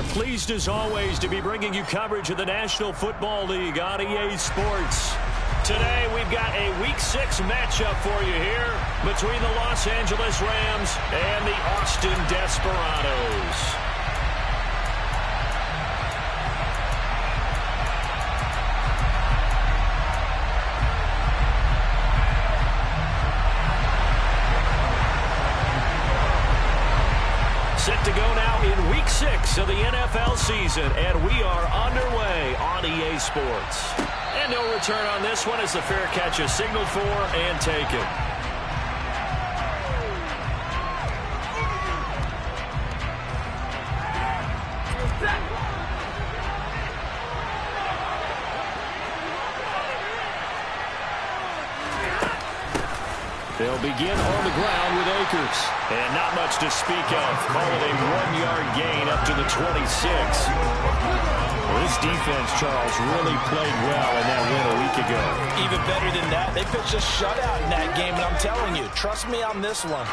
are pleased as always to be bringing you coverage of the National Football League on EA Sports. Today we've got a Week 6 matchup for you here between the Los Angeles Rams and the Austin Desperados. Set to go now in Week 6 of the NFL season, and we are underway on EA Sports. And no return on this one as the fair catch is signaled for and taken. They'll begin on the ground with Akers. And not much to speak of. Call it a 1-yard gain up to the 26. Well, this defense, Charles, really played well in that win a week ago. Even better than that, they pitched a shutout in that game, and I'm telling you, trust me on this one.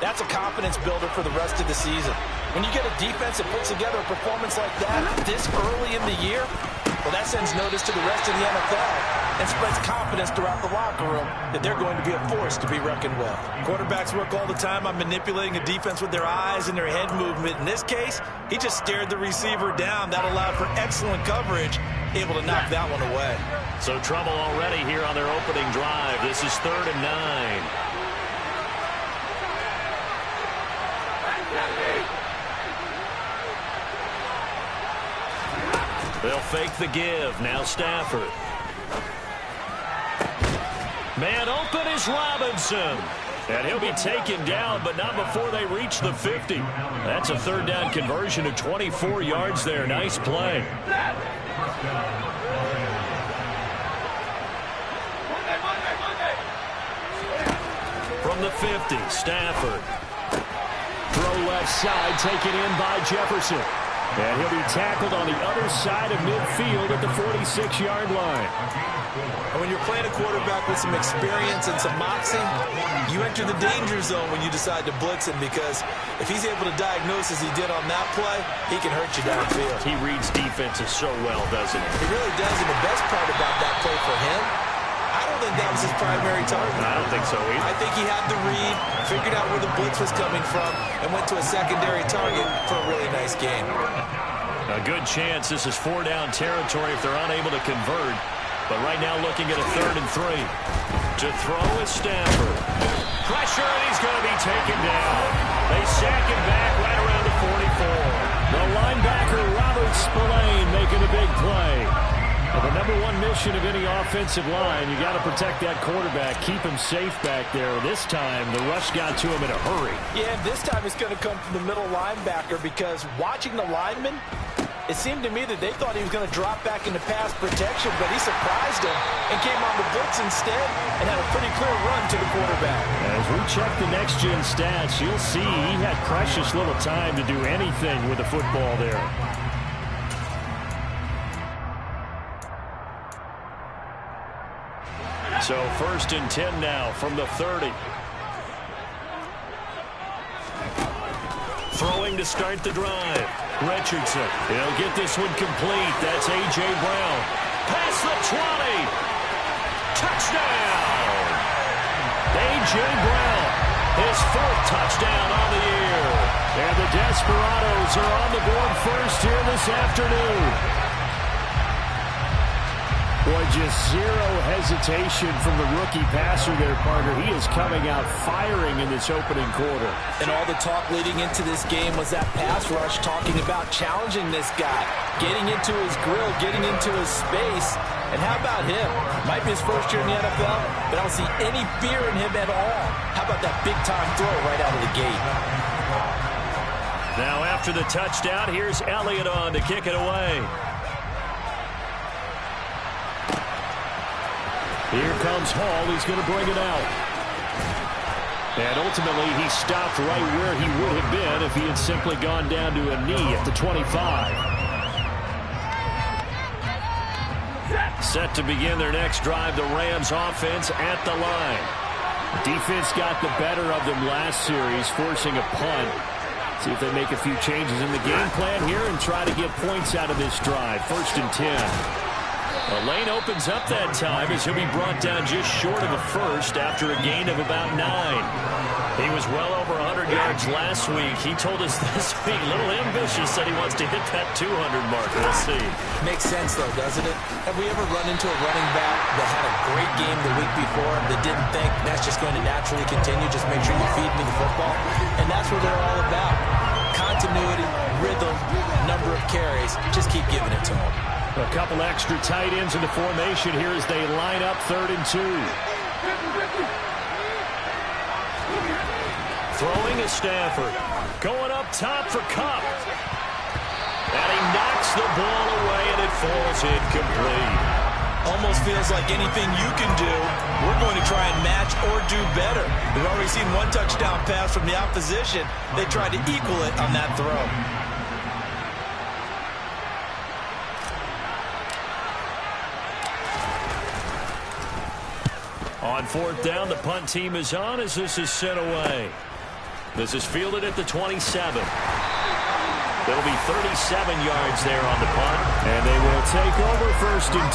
That's a confidence builder for the rest of the season. When you get a defense that puts together a performance like that this early in the year, well, that sends notice to the rest of the NFL and spreads confidence throughout the locker room that they're going to be a force to be reckoned with. Quarterbacks work all the time on manipulating a defense with their eyes and their head movement. In this case, he just stared the receiver down. That allowed for excellent coverage, able to knock that one away. So trouble already here on their opening drive. This is 3rd and 9. They'll fake the give. Now Stafford. Man open is Robinson. And he'll be taken down, but not before they reach the 50. That's a 3rd down conversion of 24 yards there. Nice play. From the 50, Stafford. Throw left side, taken in by Jefferson. And he'll be tackled on the other side of midfield at the 46-yard line. And when you're playing a quarterback with some experience and some moxie, you enter the danger zone when you decide to blitz him, because if he's able to diagnose as he did on that play, he can hurt you downfield. He reads defenses so well, doesn't he? He really does, and the best part about that play for him, I don't think that was his primary target. I don't think so either. I think he had the read, figured out where the blitz was coming from, and went to a secondary target for a really nice gain. A good chance this is 4-down territory if they're unable to convert. But right now looking at a 3rd and 3. To throw is Stafford. Pressure, and he's going to be taken down. They sack him back right around the 44. The linebacker, Robert Spillane, making a big play. Well, the #1 mission of any offensive line, you got to protect that quarterback, keep him safe back there. This time, the rush got to him in a hurry. Yeah, this time it's going to come from the middle linebacker, because watching the lineman, it seemed to me that they thought he was going to drop back into pass protection, but he surprised him and came on the blitz instead and had a pretty clear run to the quarterback. As we check the next-gen stats, you'll see he had precious little time to do anything with the football there. So 1st and 10 now from the 30. Throwing to start the drive. Richardson. He'll get this one complete. That's A.J. Brown. Past the 20. Touchdown. A.J. Brown. His 4th touchdown on the year. And the Desperados are on the board first here this afternoon. Boy, just zero hesitation from the rookie passer there, partner. He is coming out firing in this opening quarter. And all the talk leading into this game was that pass rush, talking about challenging this guy, getting into his grill, getting into his space. And how about him? Might be his first year in the NFL, but I don't see any fear in him at all. How about that big-time throw right out of the gate? Now after the touchdown, here's Elliott on to kick it away. Here comes Hall. He's going to bring it out. And ultimately, he stopped right where he would have been if he had simply gone down to a knee at the 25. Set to begin their next drive, the Rams offense at the line. Defense got the better of them last series, forcing a punt. See if they make a few changes in the game plan here and try to get points out of this drive. 1st and 10. The lane opens up that time as he'll be brought down just short of a first after a gain of about 9. He was well over 100 yards last week. He told us this week, a little ambitious, said he wants to hit that 200 mark. We'll see. Makes sense, though, doesn't it? Have we ever run into a running back that had a great game the week before that didn't think that's just going to naturally continue? Just make sure you feed me the football. And that's what they're all about. Continuity, rhythm, number of carries. Just keep giving it to them. A couple extra tight ends in the formation here as they line up 3rd and 2. Throwing is Stafford. Going up top for Kupp. And he knocks the ball away, and it falls incomplete. Almost feels like anything you can do, we're going to try and match or do better. We've already seen one touchdown pass from the opposition. They tried to equal it on that throw. On 4th down, the punt team is on as this is sent away. This is fielded at the 27. There'll be 37 yards there on the punt, and they will take over 1st and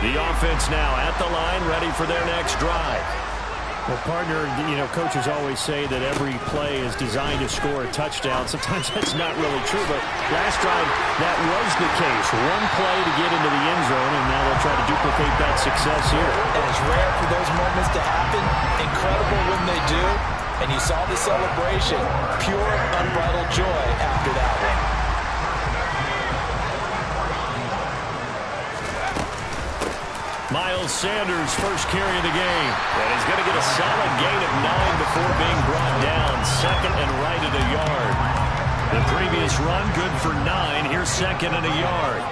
10. The offense now at the line, ready for their next drive. Well, partner, coaches always say that every play is designed to score a touchdown. Sometimes that's not really true, but last drive, that was the case. One play to get into the end zone, and now they'll try to duplicate that success here. And it's rare for those moments to happen. Incredible when they do. And you saw the celebration. Pure, unbridled joy after that one. Miles Sanders, first carry of the game. And he's going to get a solid gain of 9 before being brought down. 2nd and right at a yard. The previous run, good for 9. Here's 2nd and a yard.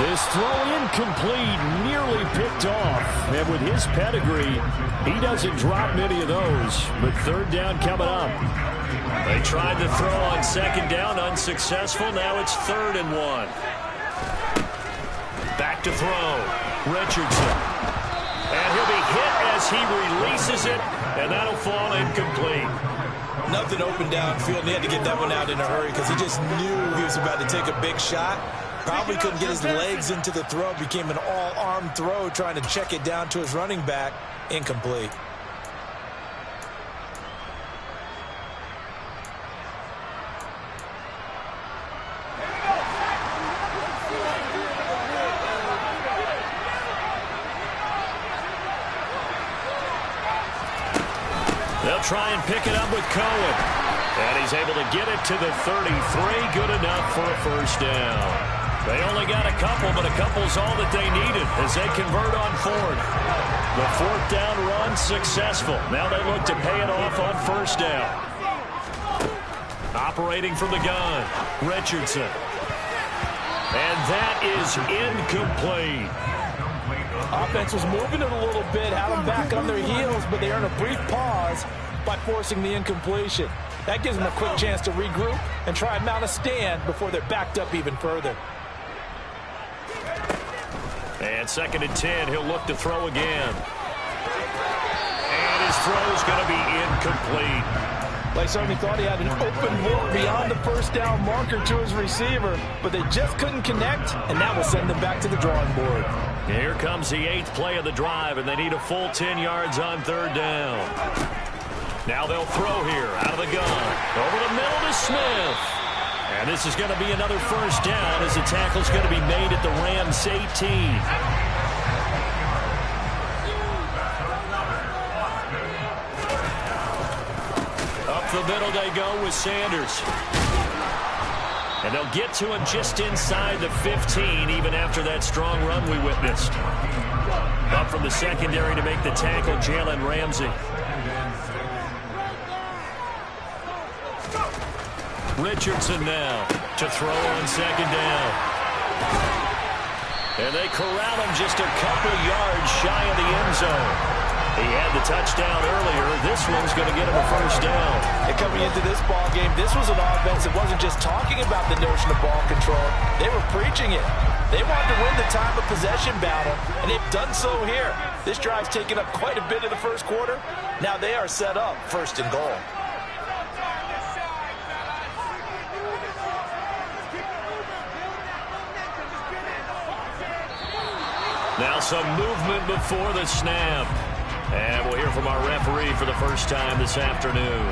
This throw incomplete, nearly picked off. And with his pedigree, he doesn't drop many of those. But 3rd down coming up. They tried to throw on 2nd down, unsuccessful. Now it's 3rd and 1. Back to throw. Richardson. And he'll be hit as he releases it, and that'll fall incomplete. Nothing open downfield, and he had to get that one out in a hurry because he just knew he was about to take a big shot. Probably couldn't get his legs into the throw. Became an all-arm throw, trying to check it down to his running back. Incomplete. They'll try and pick it up with Cohen. And he's able to get it to the 33. Good enough for a 1st down. They only got a couple, but a couple's all that they needed as they convert on 4th. The 4th down run successful. Now they look to pay it off on 1st down. Operating from the gun, Richardson. And that is incomplete. Offense was moving it a little bit, had them back on their heels, but they earned a brief pause by forcing the incompletion. That gives them a quick chance to regroup and try and mount a stand before they're backed up even further. And 2nd and 10, he'll look to throw again. And his throw's going to be incomplete. They certainly thought he had an open look beyond the 1st down marker to his receiver, but they just couldn't connect, and that will send them back to the drawing board. Here comes the 8th play of the drive, and they need a full 10 yards on 3rd down. Now they'll throw here out of the gun. Over the middle to Smith. And this is going to be another 1st down as the tackle's going to be made at the Rams 18. Up the middle they go with Sanders. And they'll get to him just inside the 15, even after that strong run we witnessed. Up from the secondary to make the tackle, Jalen Ramsey. Richardson now to throw on 2nd down. And they corral him just a couple yards shy of the end zone. He had the touchdown earlier. This one's going to get him a first down. And coming into this ball game, this was an offense that wasn't just talking about the notion of ball control. They were preaching it. They wanted to win the time of possession battle, and they've done so here. This drive's taken up quite a bit of the first quarter. Now they are set up first and goal. Now some movement before the snap. And we'll hear from our referee for the first time this afternoon.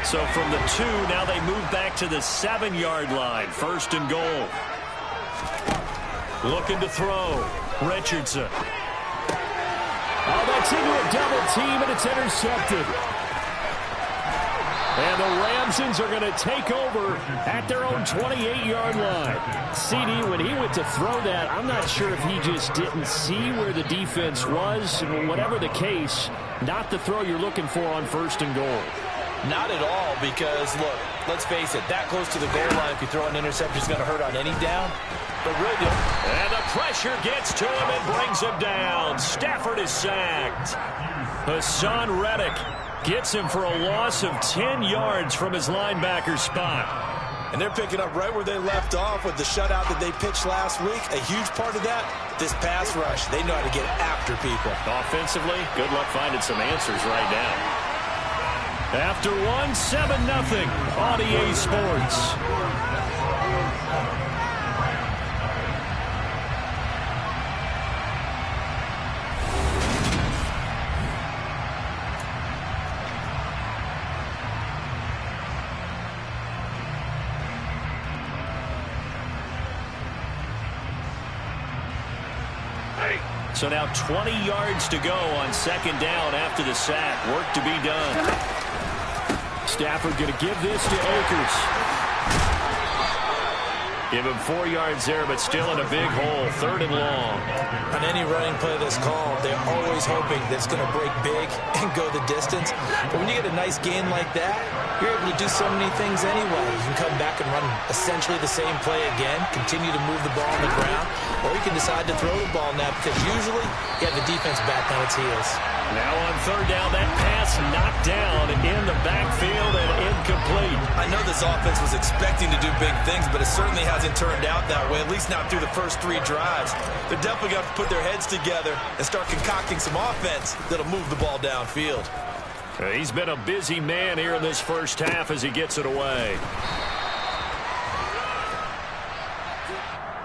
So from the 2, now they move back to the 7-yard line. First and goal. Looking to throw. Richardson. Oh, that's into a double team, and it's intercepted. And the Ramsons are going to take over at their own 28-yard line. CD, when he went to throw that, I'm not sure if he just didn't see where the defense was. Whatever the case, not the throw you're looking for on first and goal. Not at all, because, look, let's face it, that close to the goal line, if you throw an interception, is going to hurt on any down. But really, and the pressure gets to him and brings him down. Stafford is sacked. Hassan Reddick gets him for a loss of 10 yards from his linebacker spot. And they're picking up right where they left off with the shutout that they pitched last week. A huge part of that, this pass rush. They know how to get after people. Offensively, good luck finding some answers right now. After one, 7-0 on EA Sports. So now 20 yards to go on second down after the sack. Work to be done. Stafford going to give this to Akers. Give him 4 yards there, but still in a big hole. Third and long. On any running play that's called, they're always hoping that it's going to break big and go the distance. But when you get a nice gain like that, you're able to do so many things anyway. You can come back and run essentially the same play again, continue to move the ball on the ground, or you can decide to throw the ball now because usually you have the defense back on its heels. Now on third down, that pass knocked down in the backfield and incomplete. I know this offense was expecting to do big things, but it certainly hasn't turned out that way, at least not through the first 3 drives. They're definitely going to put their heads together and start concocting some offense that'll move the ball downfield. He's been a busy man here in this first half as he gets it away.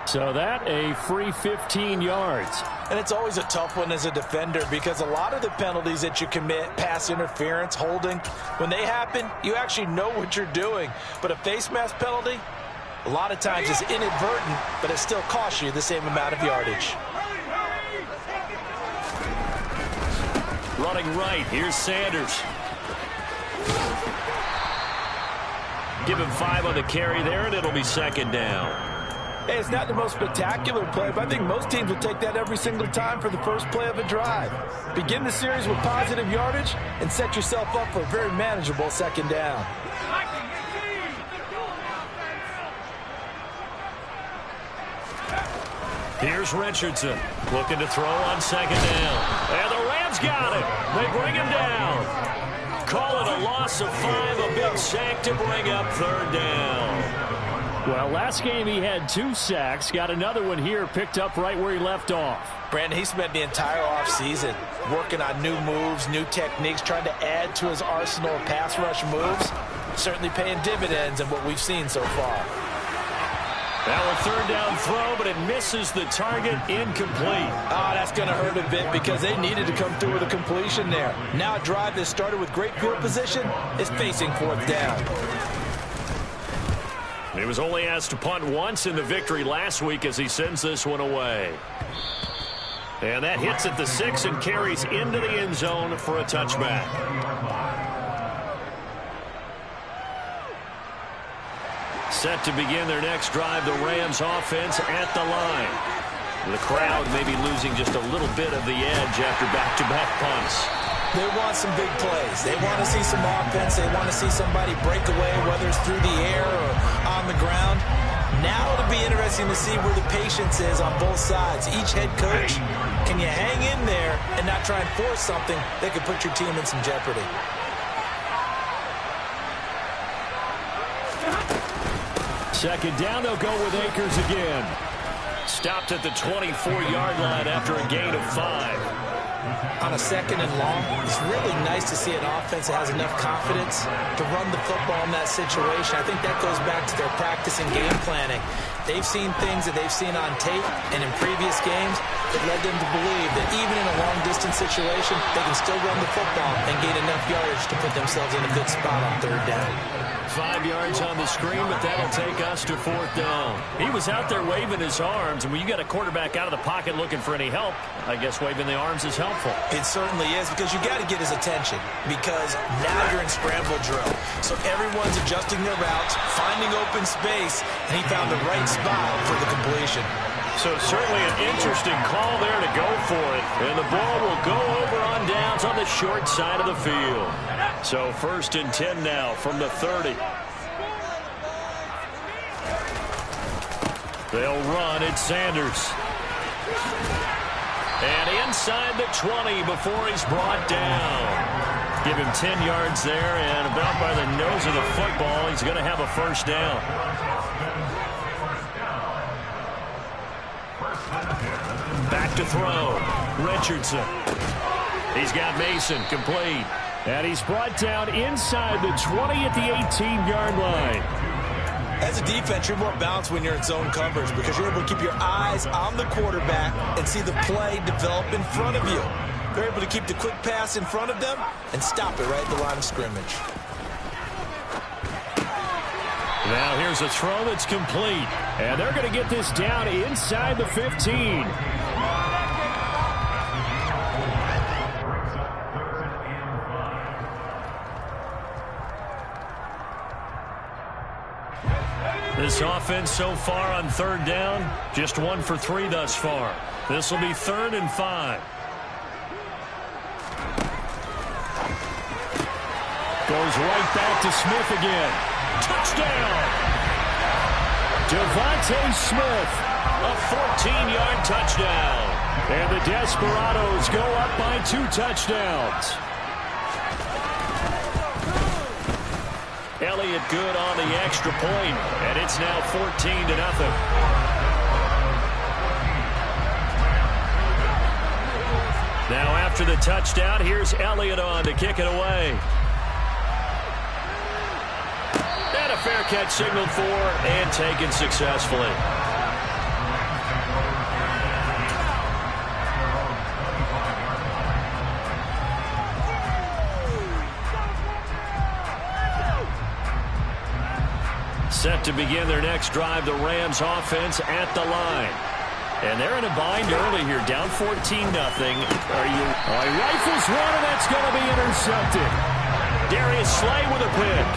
So that a free 15 yards. And it's always a tough one as a defender because a lot of the penalties that you commit, pass interference, holding, when they happen, you actually know what you're doing. But a face mask penalty, a lot of times it's inadvertent, but it still costs you the same amount of yardage. Running right, here's Sanders. Give him 5 on the carry there, and it'll be second down. Hey, it's not the most spectacular play, but I think most teams will take that every single time for the first play of a drive. Begin the series with positive yardage and set yourself up for a very manageable second down. Here's Richardson looking to throw on second down. And the Rams got him. They bring him down. Call it a loss of 5, a big sack to bring up third down. Well, last game he had 2 sacks. Got another one here, picked up right where he left off. Brandon, he spent the entire offseason working on new moves, new techniques, trying to add to his arsenal of pass rush moves. Certainly paying dividends in what we've seen so far. Now a third down throw, but it misses the target, incomplete. Oh, that's going to hurt a bit because they needed to come through with a completion there. Now a drive that started with great field position is facing fourth down. He was only asked to punt once in the victory last week as he sends this one away. And that hits at the 6 and carries into the end zone for a touchback. Set to begin their next drive, the Rams offense at the line. The crowd may be losing just a little bit of the edge after back-to-back punts. They want some big plays. They want to see some offense. They want to see somebody break away, whether it's through the air or on the ground. Now it'll be interesting to see where the patience is on both sides. Each head coach, can you hang in there and not try and force something that could put your team in some jeopardy? Second down, they'll go with Akers again. Stopped at the 24-yard line after a gain of 5. On a second and long, it's really nice to see an offense that has enough confidence to run the football in that situation. I think that goes back to their practice and game planning. They've seen things that they've seen on tape and in previous games that led them to believe that even in a long-distance situation, they can still run the football and gain enough yardage to put themselves in a good spot on third down. 5 yards on the screen, but that'll take us to fourth down. He was out there waving his arms, and when you got a quarterback out of the pocket looking for any help, I guess waving the arms is helpful. It certainly is, because you got to get his attention, because now you're in scramble drill. So everyone's adjusting their routes, finding open space, and he found the right spot for the completion. So certainly an interesting call there to go for it. And the ball will go over on downs on the short side of the field. So 1st and 10 now from the 30. They'll run at Sanders. And inside the 20 before he's brought down. Give him 10 yards there, and about by the nose of the football, he's going to have a first down. Back to throw. Richardson. He's got Mason complete. And he's brought down inside the 20 at the 18-yard line. As a defense, you're more balanced when you're in zone coverage because you're able to keep your eyes on the quarterback and see the play develop in front of you. They're able to keep the quick pass in front of them and stop it right at the line of scrimmage. Now here's a throw that's complete. And they're going to get this down inside the 15. This offense so far on third down, just 1 for 3 thus far. This will be 3rd and 5. Goes right back to Smith again. Touchdown! Devontae Smith. A 14-yard touchdown. And the Desperados go up by 2 touchdowns. Elliott good on the extra point, and it's now 14-0. Now after the touchdown, here's Elliott on to kick it away. And a fair catch signaled for and taken successfully. Set to begin their next drive, the Rams offense at the line. And they're in a bind early here, down 14-0. Rifles one, and that's going to be intercepted. Darius Slay with a pick.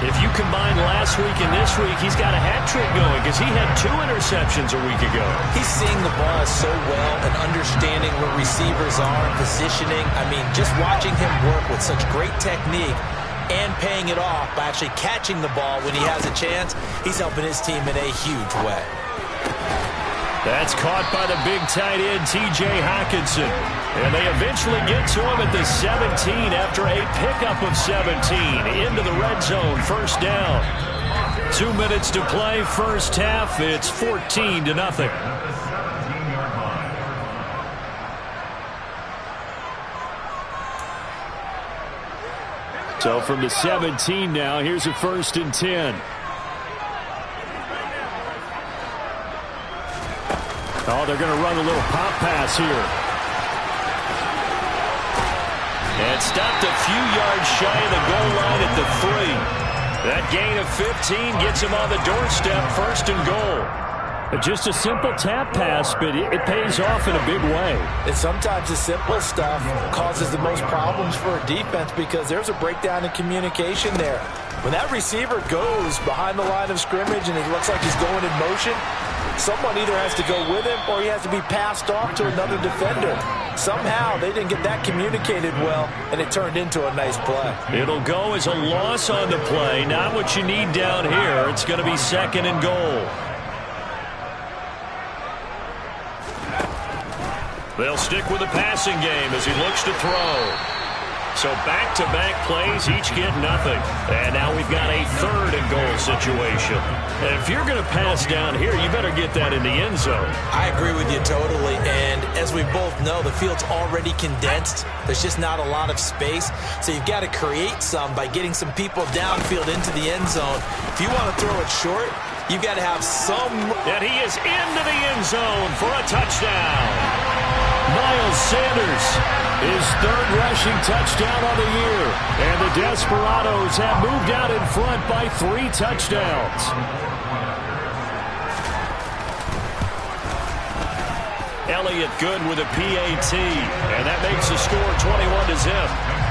If you combine last week and this week, he's got a hat trick going because he had 2 interceptions a week ago. He's seeing the ball so well and understanding where receivers are, positioning. I mean, just watching him work with such great technique and paying it off by actually catching the ball when he has a chance, he's helping his team in a huge way. That's caught by the big tight end, T.J. Hockenson. And they eventually get to him at the 17 after a pickup of 17 into the red zone, first down. 2 minutes to play, first half. It's 14-0. So from the 17 now, here's a 1st and 10. Oh, they're going to run a little pop pass here. And stopped a few yards shy of the goal line at the 3. That gain of 15 gets him on the doorstep, 1st and goal. Just a simple tap pass, but it pays off in a big way. And sometimes the simple stuff causes the most problems for a defense because there's a breakdown in communication there. When that receiver goes behind the line of scrimmage and it looks like he's going in motion, someone either has to go with him or he has to be passed off to another defender. Somehow they didn't get that communicated well, and it turned into a nice play. It'll go as a loss on the play. Not what you need down here. It's going to be 2nd and goal. They'll stick with the passing game as he looks to throw. So back-to-back plays, each get nothing. And now we've got a 3rd and goal situation. And if you're going to pass down here, you better get that in the end zone. I agree with you totally. And as we both know, the field's already condensed. There's just not a lot of space. So you've got to create some by getting some people downfield into the end zone. If you want to throw it short, you've got to have some. And he is into the end zone for a touchdown. Miles Sanders, his 3rd rushing touchdown of the year. And the Desperados have moved out in front by 3 touchdowns. Elliott good with a PAT. And that makes the score 21-0.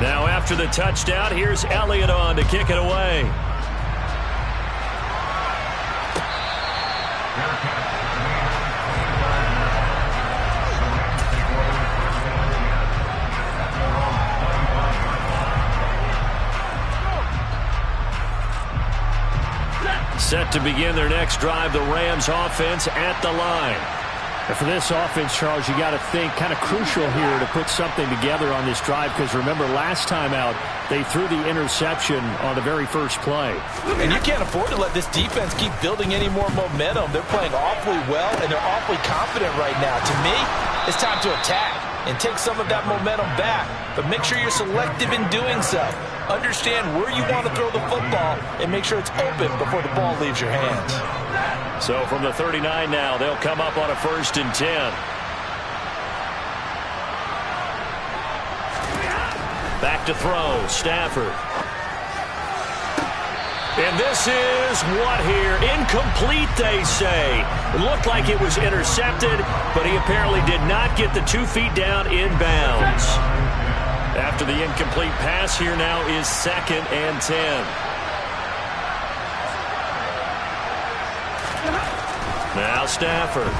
Now after the touchdown, here's Elliott on to kick it away. Set to begin their next drive, the Rams offense at the line. And for this offense, Charles, you got to think kind of crucial here to put something together on this drive, because remember last time out they threw the interception on the very first play. And you can't afford to let this defense keep building any more momentum. They're playing awfully well, and they're awfully confident right now. To me, it's time to attack and take some of that momentum back, but make sure you're selective in doing so. Understand where you want to throw the football and make sure it's open before the ball leaves your hands. So from the 39 now, they'll come up on a 1st and 10. Back to throw, Stafford. And this is what here? Incomplete, they say. It looked like it was intercepted, but he apparently did not get the 2 feet down in bounds. After the incomplete pass, here now is 2nd and 10. Now Stafford.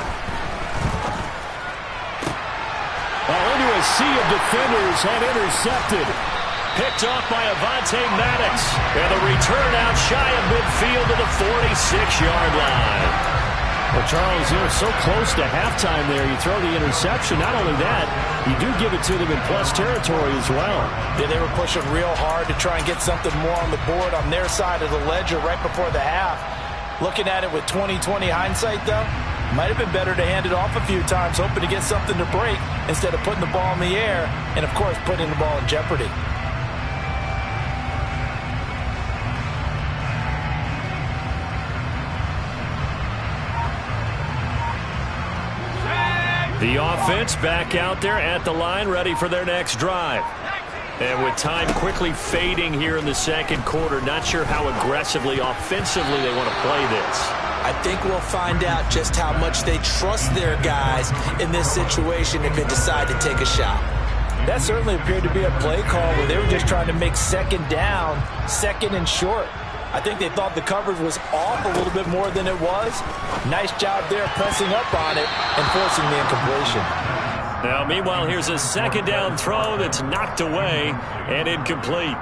Into a sea of defenders and intercepted. Picked off by Avonte Maddox. And the return out shy of midfield to the 46-yard line. Well, Charles, so close to halftime there. You throw the interception. Not only that, you do give it to them in plus territory as well. Yeah, they were pushing real hard to try and get something more on the board on their side of the ledger right before the half. Looking at it with 20/20 hindsight, though, might have been better to hand it off a few times, hoping to get something to break instead of putting the ball in the air and, of course, putting the ball in jeopardy. The offense back out there at the line, ready for their next drive. And with time quickly fading here in the 2nd quarter, not sure how aggressively, offensively they want to play this. I think we'll find out just how much they trust their guys in this situation if they decide to take a shot. That certainly appeared to be a play call where they were just trying to make 2nd down, 2nd and short. I think they thought the coverage was off a little bit more than it was. Nice job there pressing up on it and forcing the incompletion. Now, meanwhile, here's a 2nd down throw that's knocked away and incomplete.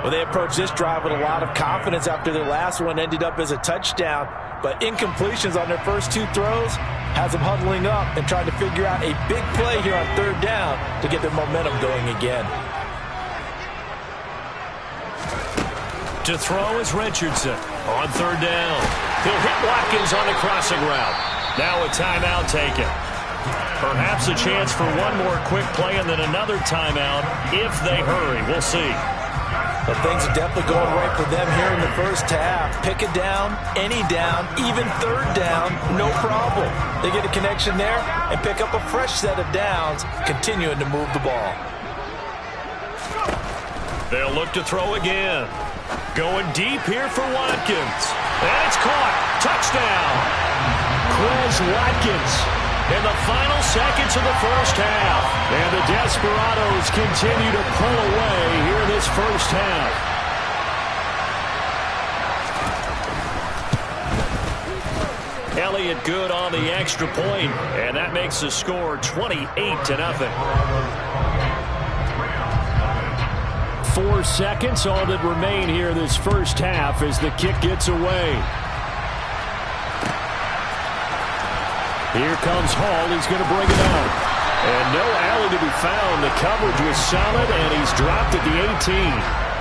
Well, they approached this drive with a lot of confidence after their last one ended up as a touchdown. But incompletions on their first 2 throws has them huddling up and trying to figure out a big play here on 3rd down to get their momentum going again. To throw is Richardson on 3rd down. He'll hit Watkins on the crossing route. Now a timeout taken. Perhaps a chance for one more quick play and then another timeout if they hurry. We'll see. But things are definitely going right for them here in the first half. Pick a down, any down, even 3rd down, no problem. They get a connection there and pick up a fresh set of downs, continuing to move the ball. They'll look to throw again. Going deep here for Watkins. And it's caught. Touchdown. Quez Watkins in the final seconds of the first half. And the Desperados continue to pull away here in this first half. Elliott good on the extra point, and that makes the score 28-0. 4 seconds, all that remain here this first half as the kick gets away. Here comes Hall. He's going to bring it up. And no alley to be found. The coverage was solid, and he's dropped at the 18.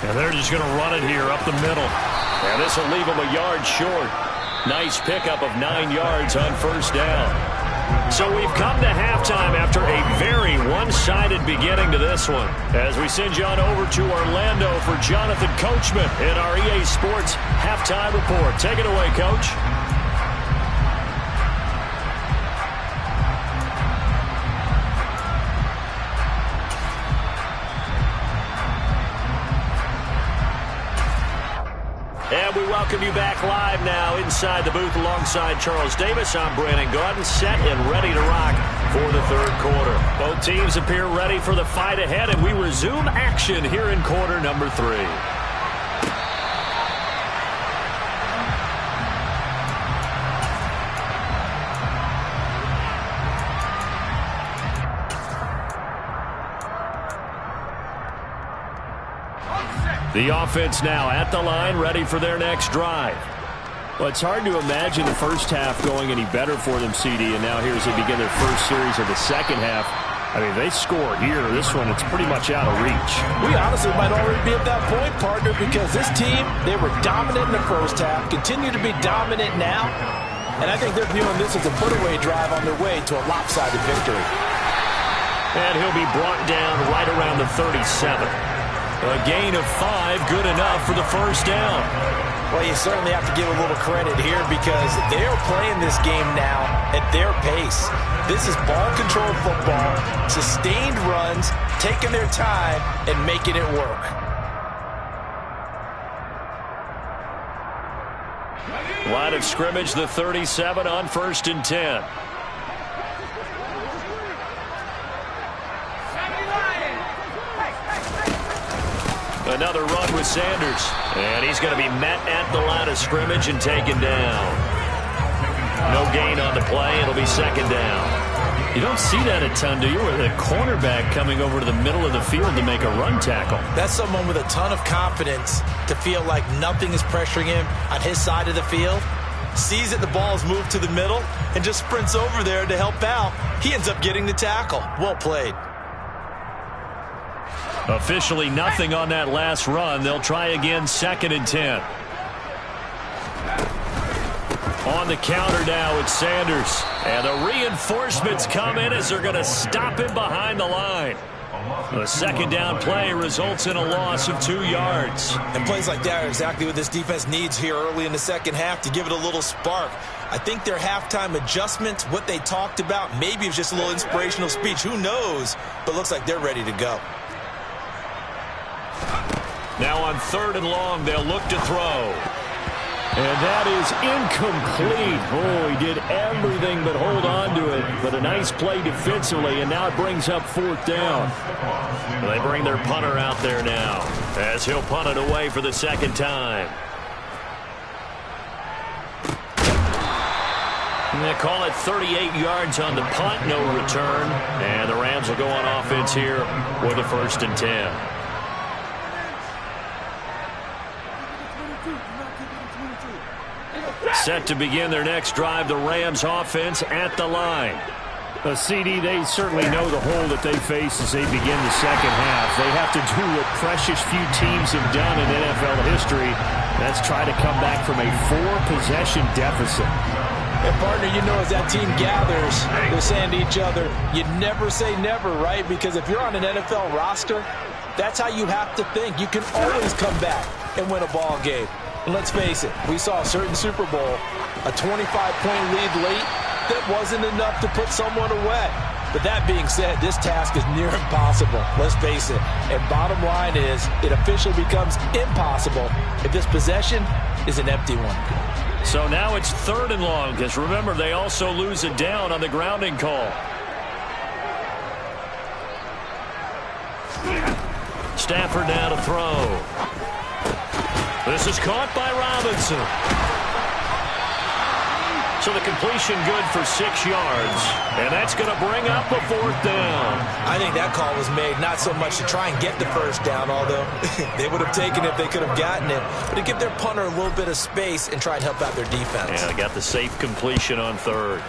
And they're just going to run it here up the middle. And this will leave them a yard short. Nice pickup of 9 yards on first down. So we've come to halftime after a very one-sided beginning to this one. As we send you on over to Orlando for Jonathan Coachman in our EA Sports Halftime Report. Take it away, Coach. And we welcome you back live now inside the booth alongside Charles Davis. I'm Brandon Gaudin, set and ready to rock for the third quarter. Both teams appear ready for the fight ahead, and we resume action here in quarter number 3. The offense now at the line, ready for their next drive. Well, it's hard to imagine the first half going any better for them, CD, and now here as they begin their first series of the second half. I mean, they score here. This one, it's pretty much out of reach. We honestly might already be at that point, partner, because this team, they were dominant in the first half, continue to be dominant now, and I think they're viewing this as a put-away drive on their way to a lopsided victory. And he'll be brought down right around the 37. A gain of 5, good enough for the first down. Well, you certainly have to give a little credit here because they're playing this game now at their pace. This is ball-controlled football, sustained runs, taking their time, and making it work. Line of scrimmage, the 37 on 1st and 10. Another run with Sanders. And he's going to be met at the line of scrimmage and taken down. No gain on the play. It'll be second down. You don't see that a ton, do you? With a cornerback coming over to the middle of the field to make a run tackle. That's someone with a ton of confidence to feel like nothing is pressuring him on his side of the field. Sees that the ball is moved to the middle and just sprints over there to help out. He ends up getting the tackle. Well played. Officially nothing on that last run. They'll try again, 2nd and 10. On the counter now, it's Sanders. And the reinforcements come in as they're going to stop him behind the line. The second down play results in a loss of 2 yards. And plays like that are exactly what this defense needs here early in the second half to give it a little spark. I think their halftime adjustments, what they talked about, maybe it was just a little inspirational speech. Who knows? But looks like they're ready to go. Now on 3rd and long, they'll look to throw. And that is incomplete. Oh, he did everything but hold on to it. But a nice play defensively, and now it brings up 4th down. They bring their punter out there now as he'll punt it away for the second time. And they call it 38 yards on the punt, no return. And the Rams will go on offense here with a 1st and 10. Set to begin their next drive, the Rams offense at the line. CD, they certainly know the hole that they face as they begin the second half. They have to do what precious few teams have done in NFL history. That's try to come back from a 4-possession deficit. And partner, you know, as that team gathers, they're saying to each other, you never say never, right? Because if you're on an NFL roster, that's how you have to think. You can always come back and win a ball game. And let's face it, we saw a certain Super Bowl, a 25-point lead late, that wasn't enough to put someone away. But that being said, this task is near impossible. Let's face it. And bottom line is, it officially becomes impossible if this possession is an empty one. So now it's 3rd and long, because remember, they also lose it down on the grounding call. Stafford now to throw. This is caught by Robinson. So the completion good for 6 yards. And that's going to bring up a 4th down. I think that call was made not so much to try and get the first down, although they would have taken it if they could have gotten it, but to give their punter a little bit of space and try and help out their defense. Yeah, they got the safe completion on 3rd.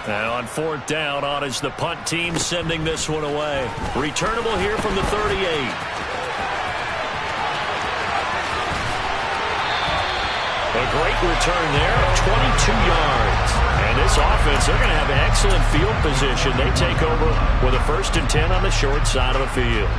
And on 4th down, on is the punt team sending this one away. Returnable here from the 38. A great return there, 22 yards. And this offense, they're going to have excellent field position. They take over with a 1st and 10 on the short side of the field.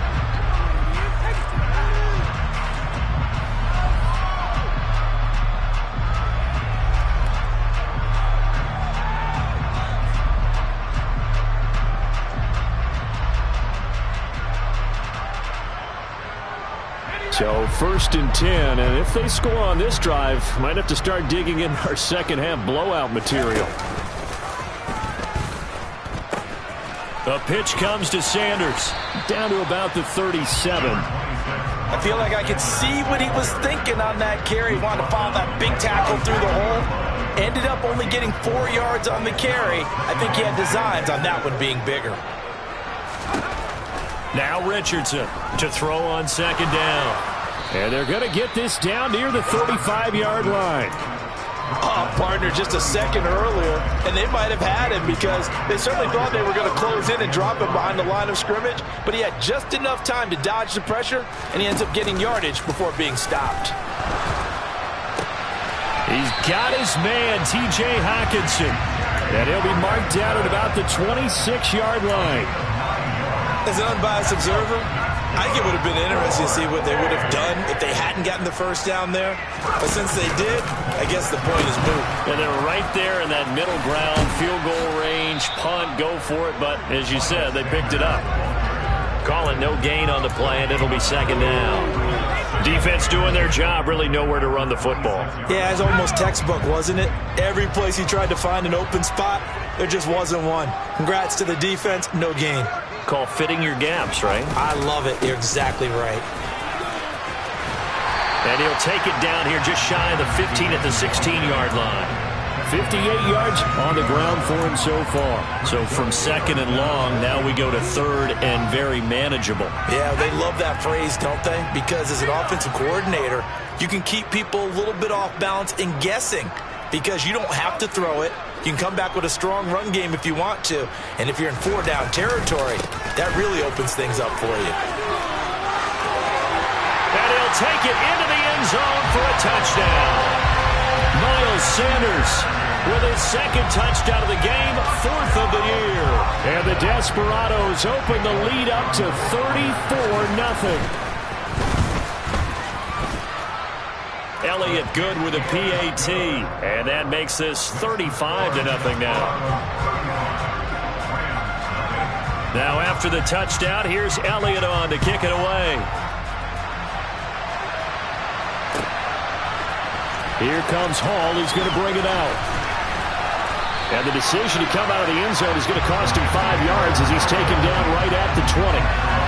So 1st and 10, and if they score on this drive, might have to start digging in our second half blowout material. The pitch comes to Sanders. Down to about the 37. I feel like I could see what he was thinking on that carry. He wanted to follow that big tackle through the hole. Ended up only getting 4 yards on the carry. I think he had designs on that one being bigger. Now Richardson to throw on 2nd down. And they're going to get this down near the 35-yard line. Oh, partner, just a second earlier, and they might have had him because they certainly thought they were going to close in and drop him behind the line of scrimmage, but he had just enough time to dodge the pressure, and he ends up getting yardage before being stopped. He's got his man, T.J. Hockenson. And he'll be marked down at about the 26-yard line. As an unbiased observer, I think it would have been interesting to see what they would have done if they hadn't gotten the 1st down there. But since they did, I guess the point is moot. And they're right there in that middle ground, field goal range, punt, go for it. But as you said, they picked it up. Call it no gain on the play, and it'll be 2nd down. Defense doing their job, really nowhere to run the football. Yeah, it's almost textbook, wasn't it? Every place he tried to find an open spot, there just wasn't one. Congrats to the defense, no gain. Call fitting your gaps, right? I love it. You're exactly right. And he'll take it down here just shy of the 15 at the 16-yard line. 58 yards on the ground for him so far. So from 2nd and long, now we go to 3rd and very manageable. Yeah, they love that phrase, don't they? Because as an offensive coordinator, you can keep people a little bit off balance and guessing because you don't have to throw it. You can come back with a strong run game if you want to. And if you're in 4-down territory, that really opens things up for you. And he'll take it into the end zone for a touchdown. Miles Sanders with his 2nd touchdown of the game, 4th of the year. And the Desperados open the lead up to 34-0. Elliott good with a PAT, and that makes this 35-0 now. Now after the touchdown, here's Elliott on to kick it away. Here comes Hall. He's going to bring it out. And the decision to come out of the end zone is going to cost him 5 yards as he's taken down right at the 20.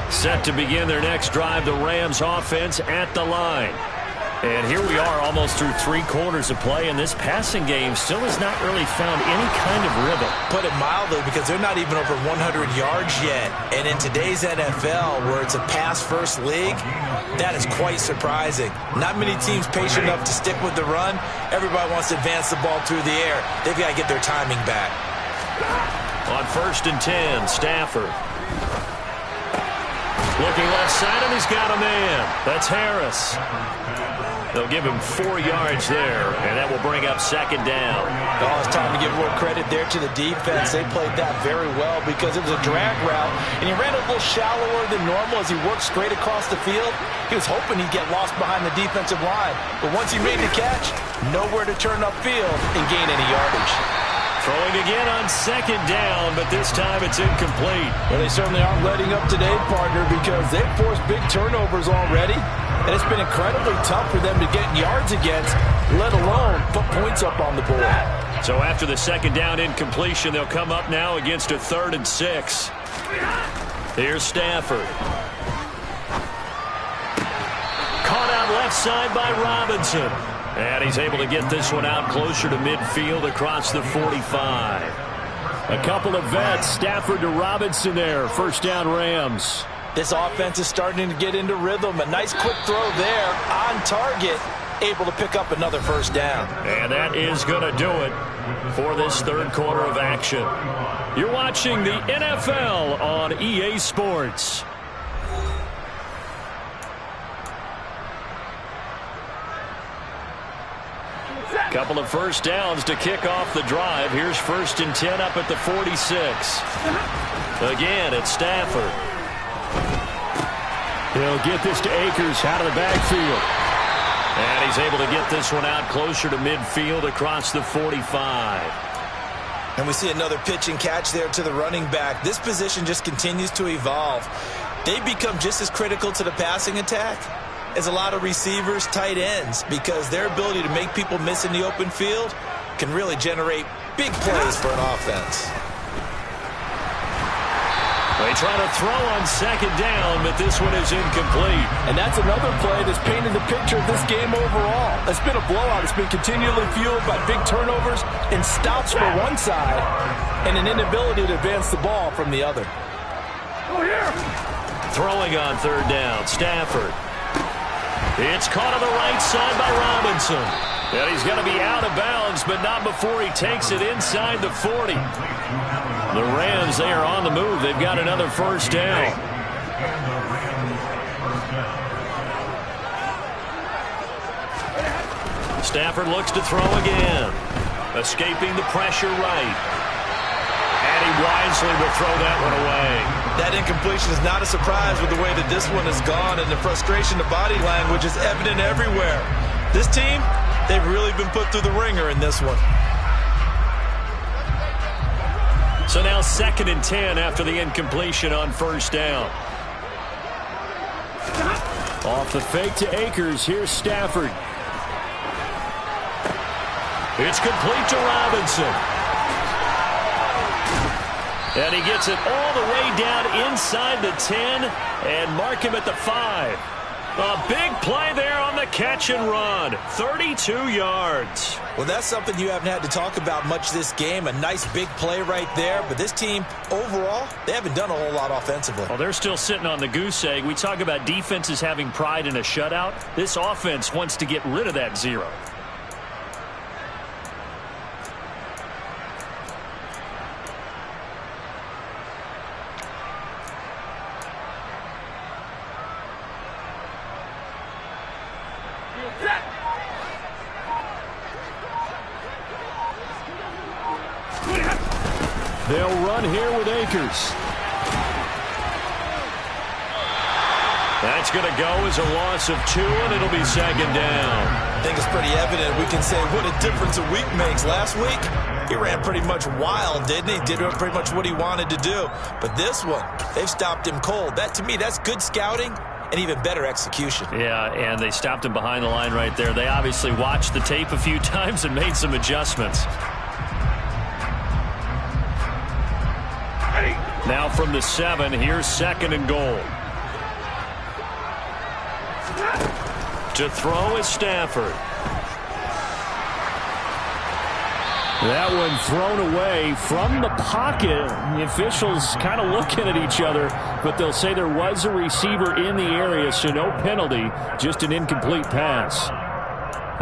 Set to begin their next drive, the Rams offense at the line. And here we are almost through 3 quarters of play, and this passing game still has not really found any kind of rhythm. Put it mildly, because they're not even over 100 yards yet. And in today's NFL, where it's a pass-first league, that is quite surprising. Not many teams patient enough to stick with the run. Everybody wants to advance the ball through the air. They've got to get their timing back. On 1st and 10, Stafford. Looking left side, and he's got a man. That's Harris. They'll give him 4 yards there, and that will bring up second down. Oh, it's time to give more credit there to the defense. They played that very well because it was a drag route, and he ran a little shallower than normal as he worked straight across the field. He was hoping he'd get lost behind the defensive line, but once he made the catch, nowhere to turn upfield and gain any yardage. Throwing again on second down, but this time it's incomplete. Well, they certainly aren't letting up today, partner, because they've forced big turnovers already. And it's been incredibly tough for them to get yards against, let alone put points up on the board. So after the second down incompletion, they'll come up now against a 3rd and 6. Here's Stafford. Caught out left side by Robinson. And he's able to get this one out closer to midfield across the 45. A couple of vets, Stafford to Robinson there. First down, Rams. This offense is starting to get into rhythm. A nice quick throw there on target, able to pick up another first down. And that is going to do it for this third quarter of action. You're watching the NFL on EA Sports. Couple of first downs to kick off the drive. Here's 1st and 10 up at the 46. Again, it's Stafford. He'll get this to Akers out of the backfield. And he's able to get this one out closer to midfield across the 45. And we see another pitch and catch there to the running back. This position just continues to evolve. They become just as critical to the passing attack as a lot of receivers, tight ends, because their ability to make people miss in the open field can really generate big plays for an offense. They try to throw on second down, but this one is incomplete. And that's another play that's painted the picture of this game overall. It's been a blowout. It's been continually fueled by big turnovers and stops for one side and an inability to advance the ball from the other. Throwing on 3rd down, Stafford. It's caught on the right side by Robinson. And he's going to be out of bounds, but not before he takes it inside the 40. The Rams, they are on the move. They've got another first down. Stafford looks to throw again. Escaping the pressure right. And he wisely will throw that one away. That incompletion is not a surprise with the way that this one has gone, and the frustration, the body language is evident everywhere. This team, they've really been put through the ringer in this one. So now 2nd and 10 after the incompletion on first down. Off the fake to Akers. Here's Stafford. It's complete to Robinson. And he gets it all the way down inside the 10 and mark him at the 5. A big play there on the catch and run. 32 yards. Well, that's something you haven't had to talk about much this game. A nice big play right there. But this team, overall, they haven't done a whole lot offensively. Well, they're still sitting on the goose egg. We talk about defenses having pride in a shutout. This offense wants to get rid of that 0. They'll run here with Akers. That's going to go as a loss of 2, and it'll be second down. I think it's pretty evident. We can say what a difference a week makes. Last week, he ran pretty much wild, didn't he? Did pretty much what he wanted to do. But this one, they've stopped him cold. That, to me, that's good scouting and even better execution. Yeah, and they stopped him behind the line right there. They obviously watched the tape a few times and made some adjustments. Now from the 7, here's 2nd and goal. To throw is Stafford. That one thrown away from the pocket. The officials kind of looking at each other, but they'll say there was a receiver in the area, so no penalty, just an incomplete pass.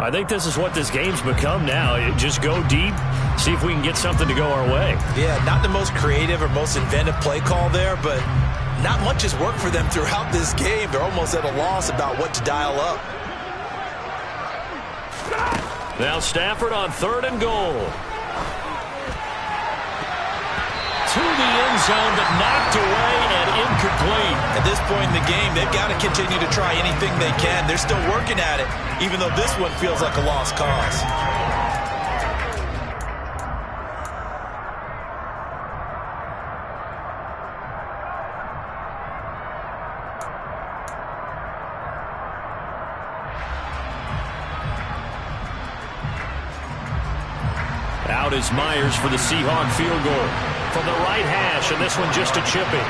I think this is what this game's become now. Just go deep, see if we can get something to go our way. Yeah, not the most creative or most inventive play call there, but not much has worked for them throughout this game. They're almost at a loss about what to dial up. Now Stafford on 3rd and goal. To the end zone, but knocked away and incomplete. At this point in the game, they've got to continue to try anything they can. They're still working at it, even though this one feels like a lost cause. Out is Myers for the Seahawk field goal. From the right hash, and this one just a chipping.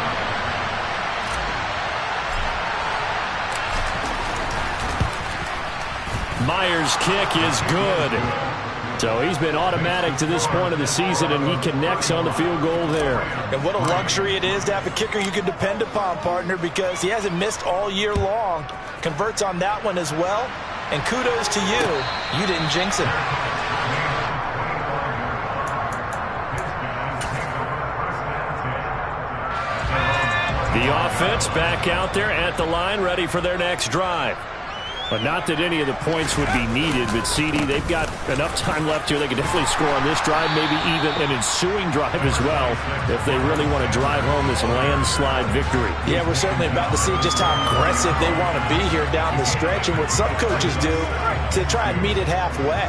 Myers' kick is good. So he's been automatic to this point of the season, and he connects on the field goal there. And what a luxury it is to have a kicker you can depend upon, partner, because he hasn't missed all year long. Converts on that one as well. And kudos to you. You didn't jinx it. The offense back out there at the line, ready for their next drive. But not that any of the points would be needed, but CD, they've got enough time left here. They can definitely score on this drive, maybe even an ensuing drive as well, if they really want to drive home this landslide victory. Yeah, we're certainly about to see just how aggressive they want to be here down the stretch, and what some coaches do to try and meet it halfway,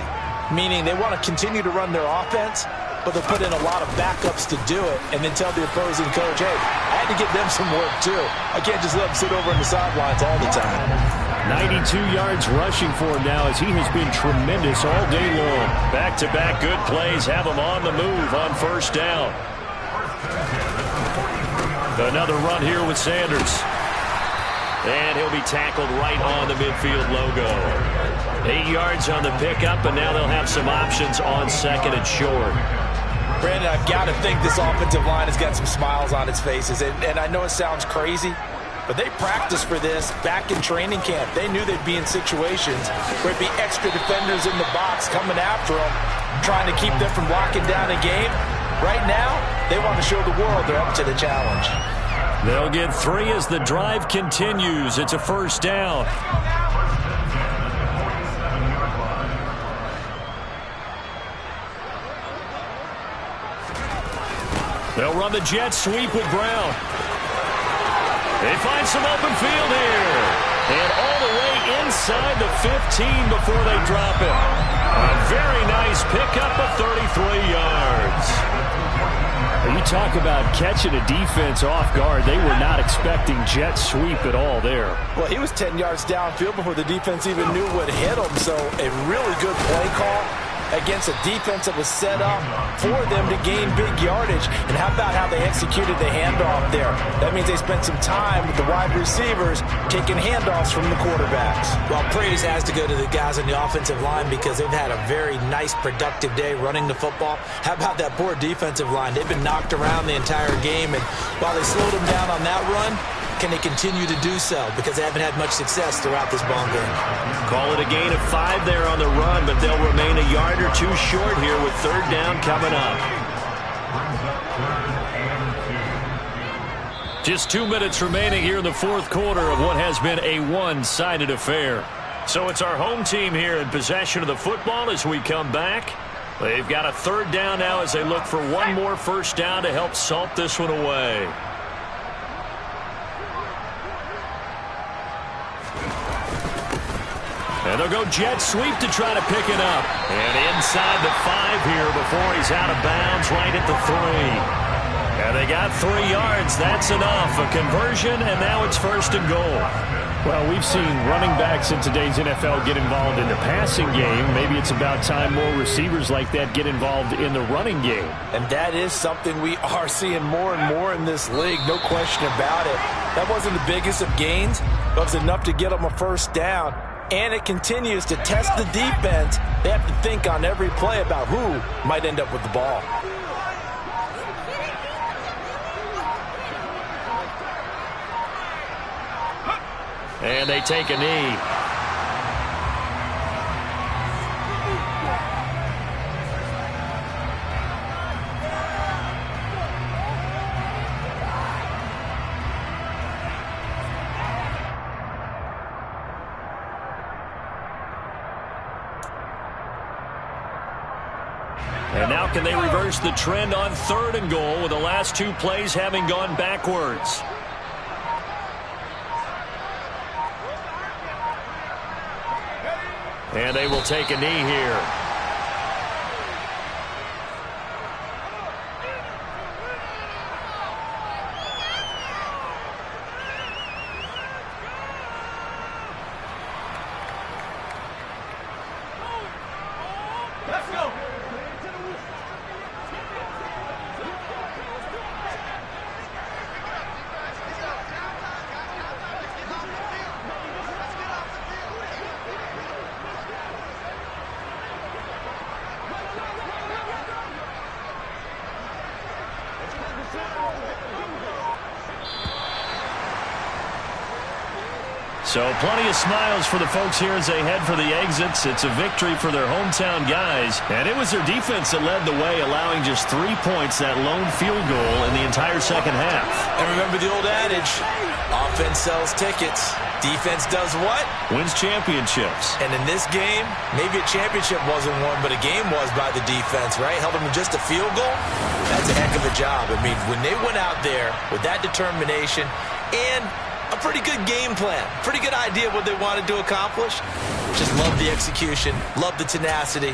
meaning they want to continue to run their offense, but they'll put in a lot of backups to do it, and then tell the opposing coach, hey, I had to give them some work too. I can't just let them sit over on the sidelines all the time. 92 yards rushing for him now, as he has been tremendous all day long. Back-to-back good plays have him on the move on 1st down. Another run here with Sanders. And he'll be tackled right on the midfield logo. 8 yards on the pickup, and now they'll have some options on 2nd and short. Brandon, I've got to think this offensive line has got some smiles on its faces. And I know it sounds crazy, but they practiced for this back in training camp. They knew they'd be in situations where it'd be extra defenders in the box coming after them, trying to keep them from locking down a game. Right now, they want to show the world they're up to the challenge. They'll get 3 as the drive continues. It's a 1st down. They'll run the jet sweep with Brown. They find some open field here. And all the way inside the 15 before they drop it. A very nice pickup of 33 yards. You talk about catching a defense off guard. They were not expecting jet sweep at all there. Well, he was 10 yards downfield before the defense even knew what hit him. So a really good play call against a defense that was set up for them to gain big yardage. And how about how they executed the handoff there? That means they spent some time with the wide receivers taking handoffs from the quarterbacks. Well, praise has to go to the guys on the offensive line because they've had a very nice, productive day running the football. How about that poor defensive line? They've been knocked around the entire game, and while they slowed them down on that run, can they continue to do so? Because they haven't had much success throughout this ball game. Call it a gain of 5 there on the run, but they'll remain a yard or 2 short here with 3rd down coming up. Just 2 minutes remaining here in the 4th quarter of what has been a one-sided affair. So it's our home team here in possession of the football as we come back. They've got a 3rd down now as they look for one more 1st down to help salt this one away. And they'll go jet sweep to try to pick it up. And inside the 5 here before he's out of bounds right at the 3. And they got 3 yards. That's enough. A conversion, and now it's 1st and goal. Well, we've seen running backs in today's NFL get involved in the passing game. Maybe it's about time more receivers like that get involved in the running game. And that is something we are seeing more and more in this league, no question about it. That wasn't the biggest of gains, but it was enough to get them a 1st down. And it continues to test the defense. They have to think on every play about who might end up with the ball. And they take a knee. And now can they reverse the trend on 3rd and goal with the last 2 plays having gone backwards? And they will take a knee here. So plenty of smiles for the folks here as they head for the exits. It's a victory for their hometown guys. And it was their defense that led the way, allowing just 3 points, that lone field goal in the entire second half. And remember the old adage, offense sells tickets. Defense does what? Wins championships. And in this game, maybe a championship wasn't won, but a game was by the defense, right? Held them to just a field goal. That's a heck of a job. I mean, when they went out there with that determination and a pretty good game plan, pretty good idea of what they wanted to accomplish. Just love the execution, love the tenacity.